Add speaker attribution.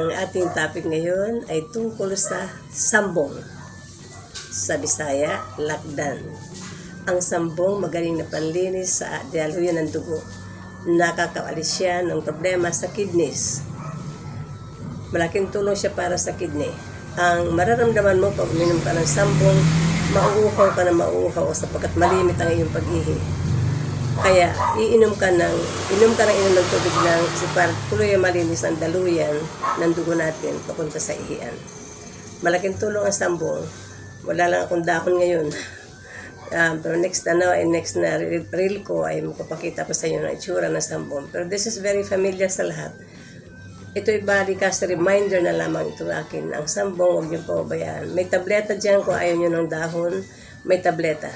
Speaker 1: Ang ating topic ngayon ay tungkol sa sambong. Sa Bisaya, lakdan. Ang sambong magaling na panlinis sa daluyan ng dugo. Nakakaalis siya ng problema sa kidneys. Malaking tulong siya para sa kidney. Ang mararamdaman mo pag uminom ka ng sambong, mauuhaw ka na mauuhaw sapagkat malimit ang iyong pag-ihi. Kaya, inom ka ng tubig lang para tuloy malinis ang daluyan ng dugo natin papunta sa ihian. Malaking tulong ang sambong. Wala lang akong dahon ngayon. Pero next na reel ko ay makapakita ko sa inyo ng itsura ng sambong. Pero this is very familiar sa lahat. Ito ay body cast reminder na lamang ito akin. Ang sambong, huwag niyo pababayaan. May tableta dyan kung ayaw niyo ng dahon. May tableta.